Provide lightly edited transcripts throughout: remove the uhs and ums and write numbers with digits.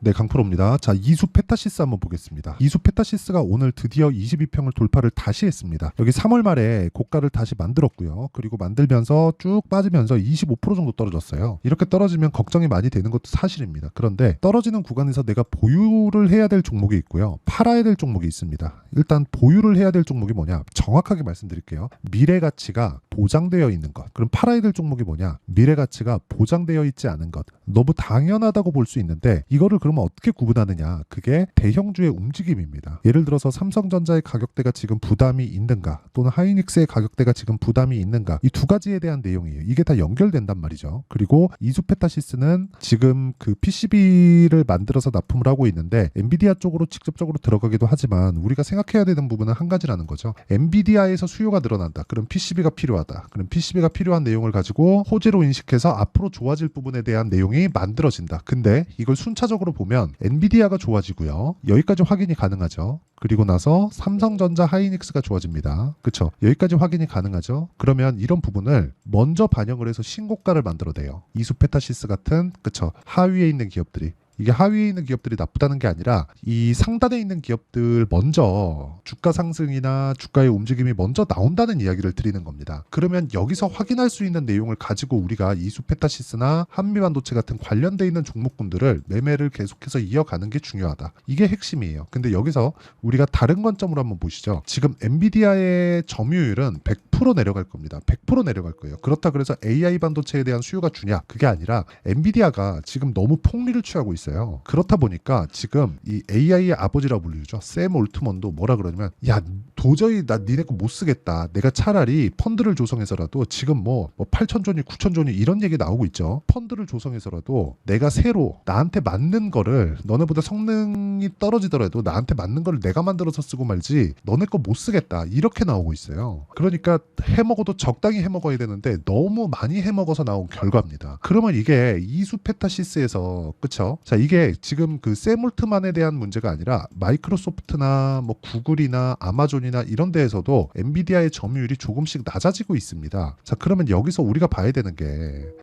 네, 강프로입니다. 자, 이수 페타시스 한번 보겠습니다. 이수 페타시스가 오늘 드디어 22평을 돌파를 다시 했습니다. 여기 3월 말에 고가를 다시 만들었고요. 그리고 만들면서 쭉 빠지면서 25% 정도 떨어졌어요. 이렇게 떨어지면 걱정이 많이 되는 것도 사실입니다. 그런데 떨어지는 구간에서 내가 보유를 해야 될 종목이 있고요. 팔아야 될 종목이 있습니다. 일단 보유를 해야 될 종목이 뭐냐? 정확하게 말씀드릴게요. 미래 가치가 보장되어 있는 것. 그럼 팔아야 될 종목이 뭐냐? 미래 가치가 보장되어 있지 않은 것. 너무 당연하다고 볼 수 있는데 이거를 그러면 어떻게 구분하느냐? 그게 대형주의 움직임입니다. 예를 들어서 삼성전자의 가격대가 지금 부담이 있는가, 또는 하이닉스의 가격대가 지금 부담이 있는가, 이 두 가지에 대한 내용이에요. 이게 다 연결된단 말이죠. 그리고 이수페타시스는 지금 그 PCB를 만들어서 납품을 하고 있는데 엔비디아 쪽으로 직접적으로 들어가기도 하지만 우리가 생각해야 되는 부분은 한 가지라는 거죠. 엔비디아에서 수요가 늘어난다. 그럼 PCB가 필요하다. 그럼 PCB가 필요한 내용을 가지고 호재로 인식해서 앞으로 좋아질 부분에 대한 내용이 만들어진다. 근데 이걸 순차적으로 보면 엔비디아가 좋아지고요. 여기까지 확인이 가능하죠. 그리고 나서 삼성전자 하이닉스가 좋아집니다. 그쵸? 여기까지 확인이 가능하죠. 그러면 이런 부분을 먼저 반영을 해서 신고가를 만들어내요. 이수페타시스 같은, 그쵸? 하위에 있는 기업들이. 이게 하위에 있는 기업들이 나쁘다는 게 아니라 이 상단에 있는 기업들 먼저 주가 상승이나 주가의 움직임이 먼저 나온다는 이야기를 드리는 겁니다. 그러면 여기서 확인할 수 있는 내용을 가지고 우리가 이수페타시스나 한미반도체 같은 관련돼 있는 종목군들을 매매를 계속해서 이어가는 게 중요하다. 이게 핵심이에요. 근데 여기서 우리가 다른 관점으로 한번 보시죠. 지금 엔비디아의 점유율은 100% 내려갈 겁니다. 100% 내려갈 거예요. 그렇다 그래서 AI 반도체에 대한 수요가 주냐? 그게 아니라 엔비디아가 지금 너무 폭리를 취하고 있어요. 그렇다 보니까 지금 이 AI의 아버지라고 불리죠. 샘 올트먼도 뭐라 그러냐면, 야, 도저히 나 니네 거 못 쓰겠다. 내가 차라리 펀드를 조성해서라도 지금 뭐 8,000조니 9,000조니 이런 얘기 나오고 있죠. 펀드를 조성해서라도 내가 새로 나한테 맞는 거를, 너네보다 성능이 떨어지더라도 나한테 맞는 거를 내가 만들어서 쓰고 말지 너네 거 못 쓰겠다. 이렇게 나오고 있어요. 그러니까 해먹어도 적당히 해먹어야 되는데 너무 많이 해먹어서 나온 결과입니다. 그러면 이게 이수페타시스에서, 그쵸? 자, 이게 지금 그 샘 올트만에 대한 문제가 아니라 마이크로소프트나 뭐 구글이나 아마존이나 이런 데에서도 엔비디아의 점유율이 조금씩 낮아지고 있습니다. 자, 그러면 여기서 우리가 봐야 되는 게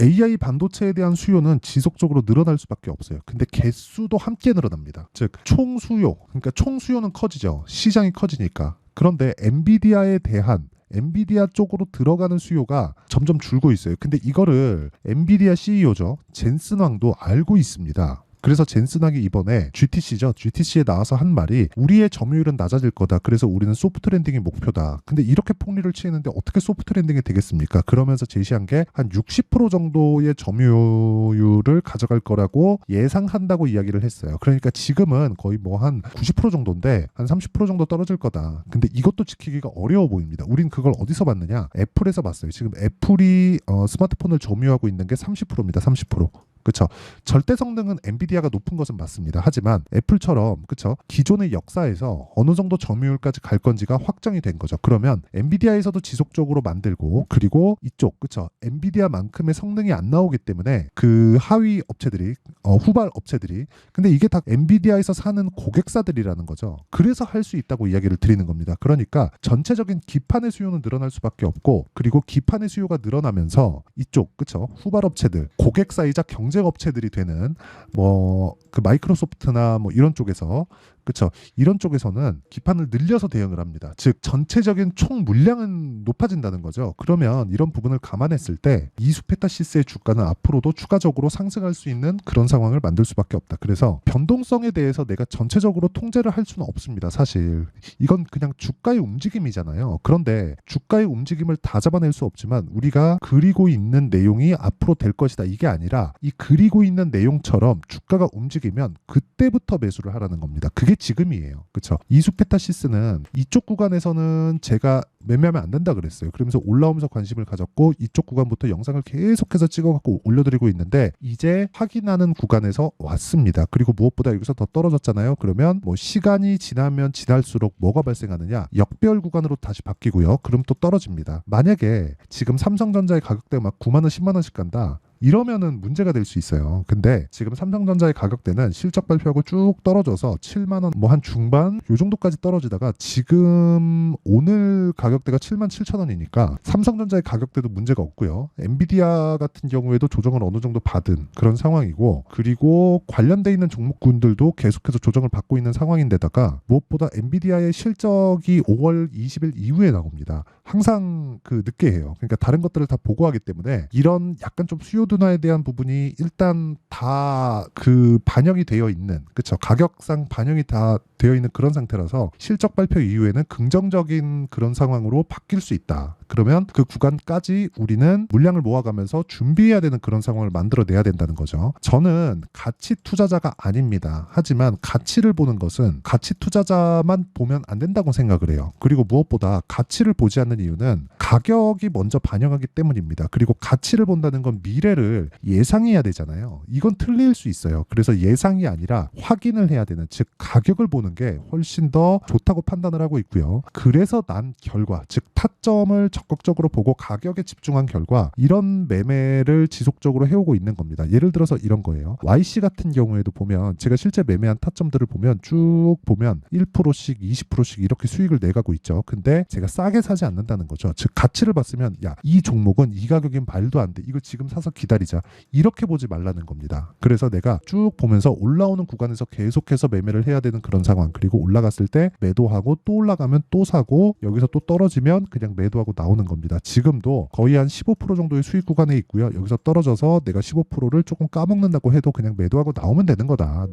AI 반도체에 대한 수요는 지속적으로 늘어날 수밖에 없어요. 근데 개수도 함께 늘어납니다. 즉 총수요, 그러니까 총수요는 커지죠. 시장이 커지니까. 그런데 엔비디아에 대한 엔비디아 쪽으로 들어가는 수요가 점점 줄고 있어요. 근데 이거를 엔비디아 CEO죠. 젠슨 왕도 알고 있습니다. 그래서 젠슨 왕이 이번에 GTC죠. GTC에 나와서 한 말이, 우리의 점유율은 낮아질 거다. 그래서 우리는 소프트 랜딩이 목표다. 근데 이렇게 폭리를 취했는데 어떻게 소프트 랜딩이 되겠습니까? 그러면서 제시한 게 한 60% 정도의 점유율을 가져갈 거라고 예상한다고 이야기를 했어요. 그러니까 지금은 거의 뭐 한 90% 정도인데 한 30% 정도 떨어질 거다. 근데 이것도 지키기가 어려워 보입니다. 우린 그걸 어디서 봤느냐? 애플에서 봤어요. 지금 애플이 스마트폰을 점유하고 있는 게 30%입니다. 30%. 그쵸? 절대 성능은 엔비디아가 높은 것은 맞습니다. 하지만 애플처럼, 그쵸? 기존의 역사에서 어느 정도 점유율까지 갈 건지가 확정이 된 거죠. 그러면 엔비디아에서도 지속적으로 만들고, 그리고 이쪽, 그쵸? 엔비디아만큼의 성능이 안 나오기 때문에 그 하위 업체들이, 후발 업체들이, 근데 이게 다 엔비디아에서 사는 고객사들이라는 거죠. 그래서 할 수 있다고 이야기를 드리는 겁니다. 그러니까 전체적인 기판의 수요는 늘어날 수밖에 없고, 그리고 기판의 수요가 늘어나면서 이쪽, 그쵸? 후발 업체들, 고객사이자 경쟁업체들이 되는 뭐 그 마이크로소프트나 뭐 이런 쪽에서, 그쵸? 이런 쪽에서는 기판을 늘려서 대응을 합니다. 즉 전체적인 총 물량은 높아진다는 거죠. 그러면 이런 부분을 감안했을 때 이수페타시스의 주가는 앞으로도 추가적으로 상승할 수 있는 그런 상황을 만들 수밖에 없다. 그래서 변동성에 대해서 내가 전체적으로 통제를 할 수는 없습니다. 사실 이건 그냥 주가의 움직임이잖아요. 그런데 주가의 움직임을 다 잡아낼 수 없지만 우리가 그리고 있는 내용이 앞으로 될 것이다. 이게 아니라 이 그리고 있는 내용처럼 주가가 움직이면 그때부터 매수를 하라는 겁니다. 그게 지금이에요. 그렇죠? 이수페타시스는 이쪽 구간에서는 제가 매매하면 안 된다 그랬어요. 그러면서 올라오면서 관심을 가졌고 이쪽 구간부터 영상을 계속해서 찍어갖고 올려드리고 있는데 이제 확인하는 구간에서 왔습니다. 그리고 무엇보다 여기서 더 떨어졌잖아요. 그러면 뭐 시간이 지나면 지날수록 뭐가 발생하느냐? 역배열 구간으로 다시 바뀌고요. 그럼 또 떨어집니다. 만약에 지금 삼성전자의 가격대가 막 9만 원, 10만 원씩 간다. 이러면은 문제가 될 수 있어요. 근데 지금 삼성전자의 가격대는 실적 발표하고 쭉 떨어져서 7만 원 뭐 한 중반 요 정도까지 떨어지다가 지금 오늘 가격대가 7만 7천 원이니까 삼성전자의 가격대도 문제가 없고요. 엔비디아 같은 경우에도 조정을 어느 정도 받은 그런 상황이고, 그리고 관련돼 있는 종목군들도 계속해서 조정을 받고 있는 상황인데다가 무엇보다 엔비디아의 실적이 5월 20일 이후에 나옵니다. 항상 그 늦게 해요. 그러니까 다른 것들을 다 보고하기 때문에 이런 약간 좀 수요 둔화에 대한 부분이 일단 다 그 반영이 되어 있는, 그쵸, 가격상 반영이 다 되어 있는 그런 상태라서 실적 발표 이후에는 긍정적인 그런 상황으로 바뀔 수 있다. 그러면 그 구간까지 우리는 물량을 모아가면서 준비해야 되는 그런 상황을 만들어내야 된다는 거죠. 저는 가치 투자자가 아닙니다. 하지만 가치를 보는 것은 가치 투자자만 보면 안 된다고 생각을 해요. 그리고 무엇보다 가치를 보지 않는 이유는 가격이 먼저 반영하기 때문입니다. 그리고 가치를 본다는 건 미래를 예상해야 되잖아요. 이건 틀릴 수 있어요. 그래서 예상이 아니라 확인을 해야 되는, 즉 가격을 보는 게 훨씬 더 좋다고 판단을 하고 있고요. 그래서 난 결과, 즉 타점을 적극적으로 보고 가격에 집중한 결과 이런 매매를 지속적으로 해오고 있는 겁니다. 예를 들어서 이런 거예요. YC 같은 경우에도 보면 제가 실제 매매한 타점들을 보면 쭉 보면 1%씩 20%씩 이렇게 수익을 내가고 있죠. 근데 제가 싸게 사지 않는다는 거죠. 즉 가치를 봤으면 야, 이 종목은 이 가격인 말도 안 돼. 이거 지금 사서 기다리자. 이렇게 보지 말라는 겁니다. 그래서 내가 쭉 보면서 올라오는 구간에서 계속해서 매매를 해야 되는 그런 상황, 그리고 올라갔을 때 매도하고 또 올라가면 또 사고 여기서 또 떨어지면 그냥 매도하고 나오는 겁니다. 지금도 거의 한 15% 정도의 수익 구간에 있고요. 여기서 떨어져서 내가 15%를 조금 까먹는다고 해도 그냥 매도하고 나오면 되는 거다.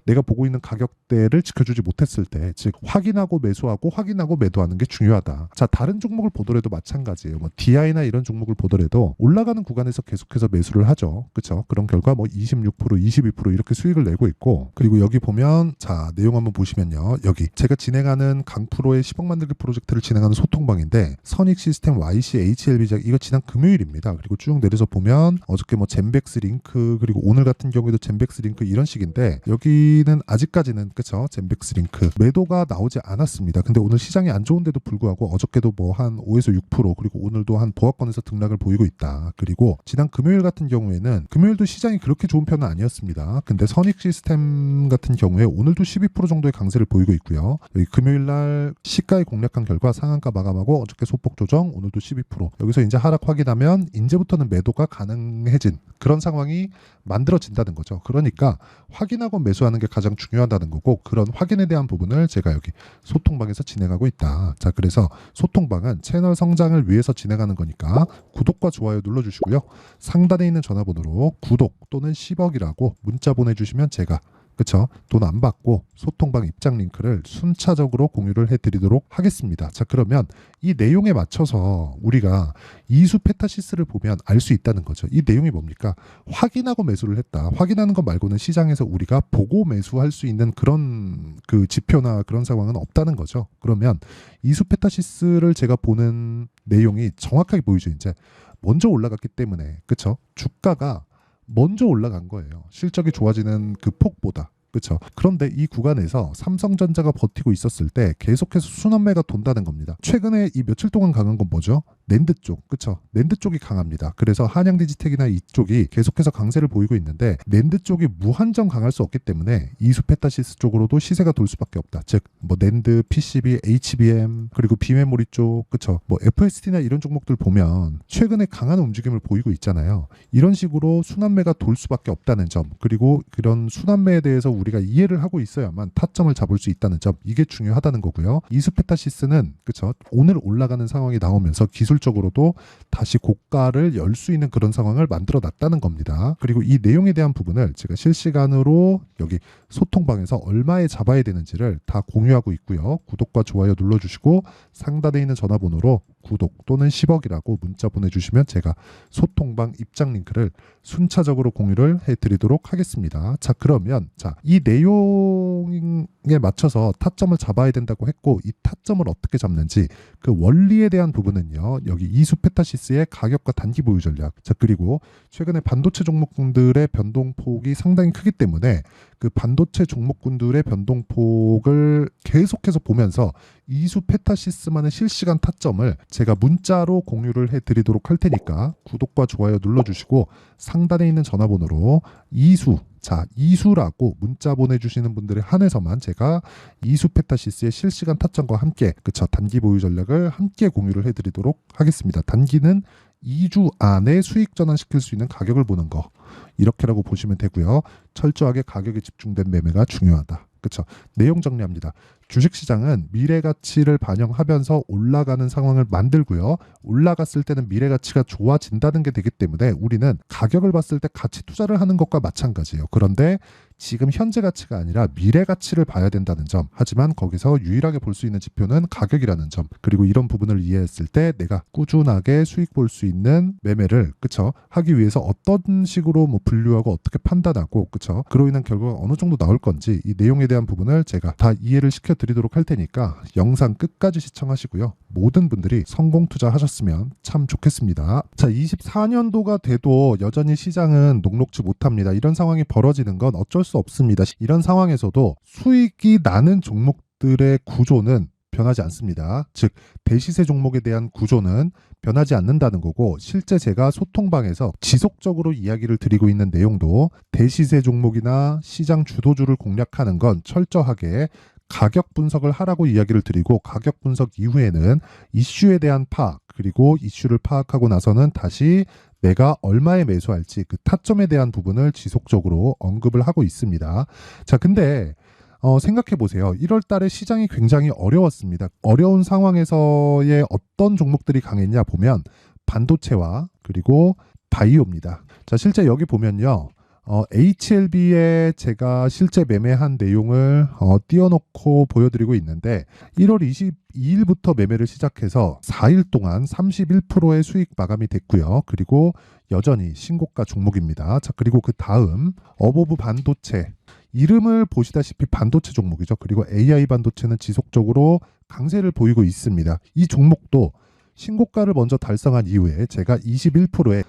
내가 보고 있는 가격대를 지켜주지 못했을 때, 즉 확인하고 매수하고 확인하고 매도하는 게 중요하다. 자, 다른 종목을 보더라도 마찬가지예요. 뭐 DI나 이런 종목을 보더라도 올라가는 구간에서 계속해서 매수를 하죠. 그렇죠? 그런 결과 뭐 26%, 22% 이렇게 수익을 내고 있고, 그리고 여기 보면 자, 내용 한번 보시면요. 여기 제가 진행하는 강프로의 10억 만들기 프로젝트를 진행하는 소통방인데 선익 시스템 YC HLB작 이거 지난 금요일입니다. 그리고 쭉 내려서 보면 어저께 뭐 젠백스 링크, 그리고 오늘 같은 경우에도 젠백스 링크 이런 식인데 여기는 아직까지는 그쵸, 젠백스 링크 매도가 나오지 않았습니다. 근데 오늘 시장이 안 좋은데도 불구하고 어저께도 뭐 한 5에서 6% 그리고 오늘도 한 보합권에서 등락을 보이고 있다. 그리고 지난 금요일 같은 경우에는 금요일도 시장이 그렇게 좋은 편은 아니었습니다. 근데 선익 시스템 같은 경우에 오늘도 12% 정도의 강세를 보이고 있고요. 여기 금요일 날 시가에 공략한 결과 상한가 마감하고 어저께 소폭 조정, 오늘도 12%. 여기서 이제 하락 확인하면 이제부터는 매도가 가능해진 그런 상황이 만들어진다는 거죠. 그러니까 확인하고 매수하는 게 가장 중요하다는 거고, 그런 확인에 대한 부분을 제가 여기 소통방에서 진행하고 있다. 자, 그래서 소통방은 채널 성장을 위해서 진행하는 거니까 구독과 좋아요 눌러주시고요. 상단에 있는 전화번호로 구독 또는 10억이라고 문자 보내주시면 제가 그쵸? 돈 안 받고 소통방 입장 링크를 순차적으로 공유를 해드리도록 하겠습니다. 자, 그러면 이 내용에 맞춰서 우리가 이수 페타시스를 보면 알 수 있다는 거죠. 이 내용이 뭡니까? 확인하고 매수를 했다. 확인하는 것 말고는 시장에서 우리가 보고 매수할 수 있는 그런 그 지표나 그런 상황은 없다는 거죠. 그러면 이수 페타시스를 제가 보는 내용이 정확하게 보이죠. 이제 먼저 올라갔기 때문에 그쵸? 주가가 먼저 올라간 거예요. 실적이 좋아지는 그 폭보다. 그렇죠. 그런데 이 구간에서 삼성전자가 버티고 있었을 때 계속해서 순환매가 돈다는 겁니다. 최근에 이 며칠 동안 강한 건 뭐죠? 낸드 쪽, 그렇죠. 낸드 쪽이 강합니다. 그래서 한양디지텍이나 이쪽이 계속해서 강세를 보이고 있는데 낸드 쪽이 무한정 강할 수 없기 때문에 이수페타시스 쪽으로도 시세가 돌 수밖에 없다. 즉, 뭐 낸드, PCB, HBM 그리고 비메모리 쪽, 그렇죠. 뭐 FSD나 이런 종목들 보면 최근에 강한 움직임을 보이고 있잖아요. 이런 식으로 순환매가 돌 수밖에 없다는 점, 그리고 그런 순환매에 대해서 우리가 이해를 하고 있어야만 타점을 잡을 수 있다는 점, 이게 중요하다는 거고요. 이수페타시스는 그렇죠. 오늘 올라가는 상황이 나오면서 기술적으로도 다시 고가를 열 수 있는 그런 상황을 만들어 놨다는 겁니다. 그리고 이 내용에 대한 부분을 제가 실시간으로 여기 소통방에서 얼마에 잡아야 되는지를 다 공유하고 있고요. 구독과 좋아요 눌러주시고 상단에 있는 전화번호로 구독 또는 10억이라고 문자 보내주시면 제가 소통방 입장 링크를 순차적으로 공유를 해드리도록 하겠습니다. 자, 그러면 이 내용에 맞춰서 타점을 잡아야 된다고 했고, 이 타점을 어떻게 잡는지 그 원리에 대한 부분은요, 여기 이수페타시스의 가격과 단기 보유 전략, 자, 그리고 최근에 반도체 종목군들의 변동폭이 상당히 크기 때문에 그 반도체 종목군들의 변동폭을 계속해서 보면서 이수 페타시스만의 실시간 타점을 제가 문자로 공유를 해드리도록 할 테니까 구독과 좋아요 눌러주시고 상단에 있는 전화번호로 이수라고 문자 보내주시는 분들에 한해서만 제가 이수 페타시스의 실시간 타점과 함께 단기 보유 전략을 함께 공유를 해드리도록 하겠습니다. 단기는 2주 안에 수익 전환시킬 수 있는 가격을 보는 거, 이렇게라고 보시면 되고요. 철저하게 가격에 집중된 매매가 중요하다. 그렇죠. 내용 정리합니다. 주식시장은 미래가치를 반영하면서 올라가는 상황을 만들고요. 올라갔을 때는 미래가치가 좋아진다는 게 되기 때문에 우리는 가격을 봤을 때 가치 투자를 하는 것과 마찬가지예요. 그런데 지금 현재 가치가 아니라 미래 가치를 봐야 된다는 점. 하지만 거기서 유일하게 볼 수 있는 지표는 가격이라는 점. 그리고 이런 부분을 이해했을 때 내가 꾸준하게 수익 볼 수 있는 매매를 하기 위해서 어떤 식으로 분류하고 어떻게 판단하고 그로 인한 결과가 어느 정도 나올 건지 이 내용에 대한 부분을 제가 다 이해를 시켜드리도록 할 테니까 영상 끝까지 시청하시고요. 모든 분들이 성공 투자하셨으면 참 좋겠습니다. 자, 24년도가 돼도 여전히 시장은 녹록지 못합니다. 이런 상황이 벌어지는 건 어쩔 수 없습니다. 이런 상황에서도 수익이 나는 종목들의 구조는 변하지 않습니다. 즉 대시세 종목에 대한 구조는 변하지 않는다는 거고, 실제 제가 소통방에서 지속적으로 이야기를 드리고 있는 내용도 대시세 종목이나 시장 주도주를 공략하는 건 철저하게 가격 분석을 하라고 이야기를 드리고, 가격 분석 이후에는 이슈에 대한 파악, 그리고 이슈를 파악하고 나서는 다시 내가 얼마에 매수할지 그 타점에 대한 부분을 지속적으로 언급을 하고 있습니다. 자, 근데 생각해 보세요. 1월 달에 시장이 굉장히 어려웠습니다. 어려운 상황에서의 어떤 종목들이 강했냐 보면 반도체와 그리고 바이오입니다. 자, 실제 여기 보면요. HLB에 제가 실제 매매한 내용을 띄워놓고 보여드리고 있는데 1월 22일부터 매매를 시작해서 4일 동안 31%의 수익 마감이 됐고요. 그리고 여전히 신고가 종목입니다. 자, 그리고 그 다음 어보브 반도체, 이름을 보시다시피 반도체 종목이죠. 그리고 AI 반도체는 지속적으로 강세를 보이고 있습니다. 이 종목도 신고가를 먼저 달성한 이후에 제가 21%의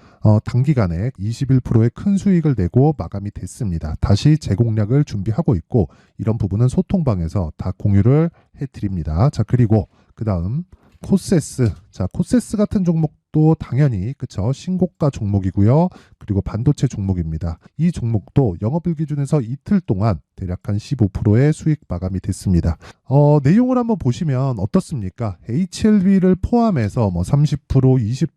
단기간에 21%의 큰 수익을 내고 마감이 됐습니다. 다시 재공략을 준비하고 있고, 이런 부분은 소통방에서 다 공유를 해드립니다. 자, 그리고 그 다음 코세스. 자, 코세스 같은 종목도 당연히 신고가 종목이고요. 그리고 반도체 종목입니다. 이 종목도 영업일 기준에서 이틀 동안 대략 한 15%의 수익 마감이 됐습니다. 내용을 한번 보시면 어떻습니까? HLB를 포함해서 30%,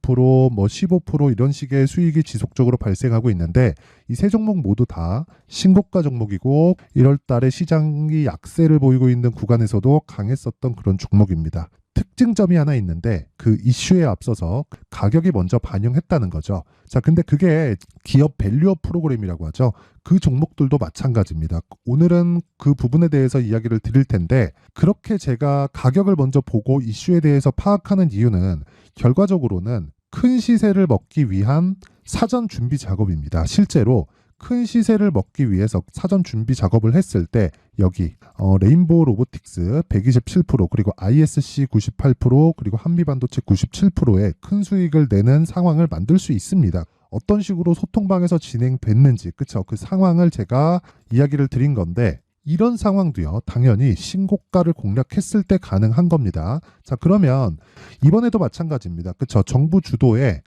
20%, 15% 이런 식의 수익이 지속적으로 발생하고 있는데, 이 세 종목 모두 다 신고가 종목이고 1월 달에 시장이 약세를 보이고 있는 구간에서도 강했었던 그런 종목입니다. 특징점이 하나 있는데 그 이슈에 앞서서 가격이 먼저 반영했다는 거죠. 자, 근데 그게 기업 밸류업 프로그램이라고 하죠. 그 종목들도 마찬가지입니다. 오늘은 그 부분에 대해서 이야기를 드릴 텐데, 그렇게 제가 가격을 먼저 보고 이슈에 대해서 파악하는 이유는 결과적으로는 큰 시세를 먹기 위한 사전 준비 작업입니다. 실제로 큰 시세를 먹기 위해서 사전 준비 작업을 했을 때 여기 레인보우 로보틱스 127%, 그리고 ISC 98%, 그리고 한미반도체 97%의 큰 수익을 내는 상황을 만들 수 있습니다. 어떤 식으로 소통방에서 진행됐는지 그 상황을 제가 이야기를 드린 건데, 이런 상황도요 당연히 신고가를 공략했을 때 가능한 겁니다. 자, 그러면 이번에도 마찬가지입니다. 정부 주도의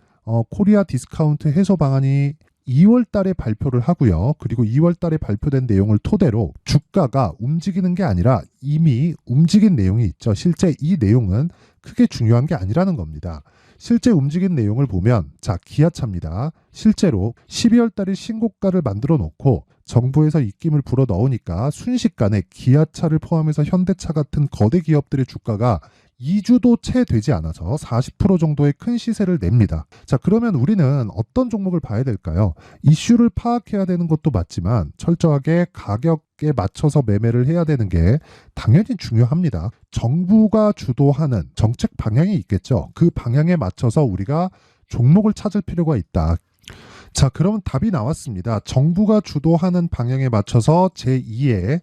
코리아 디스카운트 해소 방안이 2월 달에 발표를 하고요. 그리고 2월 달에 발표된 내용을 토대로 주가가 움직이는 게 아니라 이미 움직인 내용이 있죠. 실제 이 내용은 크게 중요한 게 아니라는 겁니다. 실제 움직인 내용을 보면, 자, 기아차입니다. 실제로 12월 달에 신고가를 만들어 놓고 정부에서 입김을 불어 넣으니까 순식간에 기아차를 포함해서 현대차 같은 거대 기업들의 주가가 2주도 채 되지 않아서 40% 정도의 큰 시세를 냅니다. 자, 그러면 우리는 어떤 종목을 봐야 될까요? 이슈를 파악해야 되는 것도 맞지만 철저하게 가격에 맞춰서 매매를 해야 되는 게 당연히 중요합니다. 정부가 주도하는 정책 방향이 있겠죠. 그 방향에 맞춰서 우리가 종목을 찾을 필요가 있다. 자, 그러면 답이 나왔습니다. 정부가 주도하는 방향에 맞춰서 제2의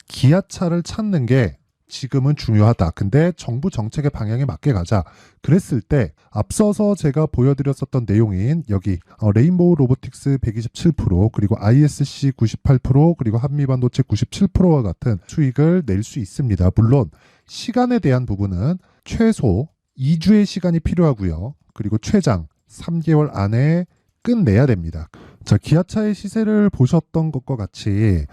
기아차를 찾는 게 지금은 중요하다. 근데 정부 정책의 방향에 맞게 가자. 그랬을 때 앞서서 제가 보여드렸었던 내용인 여기 레인보우 로보틱스 127%, 그리고 ISC 98%, 그리고 한미반도체 97%와 같은 수익을 낼 수 있습니다. 물론 시간에 대한 부분은 최소 2주의 시간이 필요하고요. 그리고 최장 3개월 안에 끝내야 됩니다. 자, 기아차의 시세를 보셨던 것과 같이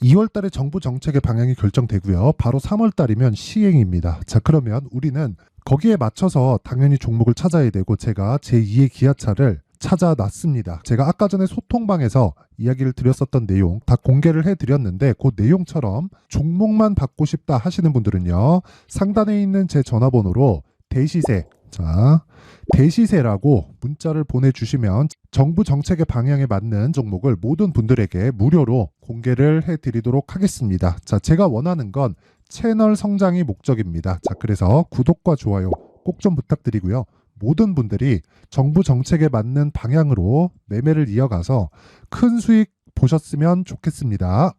2월 달에 정부 정책의 방향이 결정되고요. 바로 3월 달이면 시행입니다. 자, 그러면 우리는 거기에 맞춰서 당연히 종목을 찾아야 되고 제가 제2의 기아차를 찾아놨습니다. 제가 아까 전에 소통방에서 이야기를 드렸었던 내용 다 공개를 해드렸는데 그 내용처럼 종목만 받고 싶다 하시는 분들은요. 상단에 있는 제 전화번호로 대시세, 자, 대시세라고 문자를 보내주시면 정부 정책의 방향에 맞는 종목을 모든 분들에게 무료로 공개를 해드리도록 하겠습니다. 자, 제가 원하는 건 채널 성장이 목적입니다. 자, 그래서 구독과 좋아요 꼭 좀 부탁드리고요. 모든 분들이 정부 정책에 맞는 방향으로 매매를 이어가서 큰 수익 보셨으면 좋겠습니다.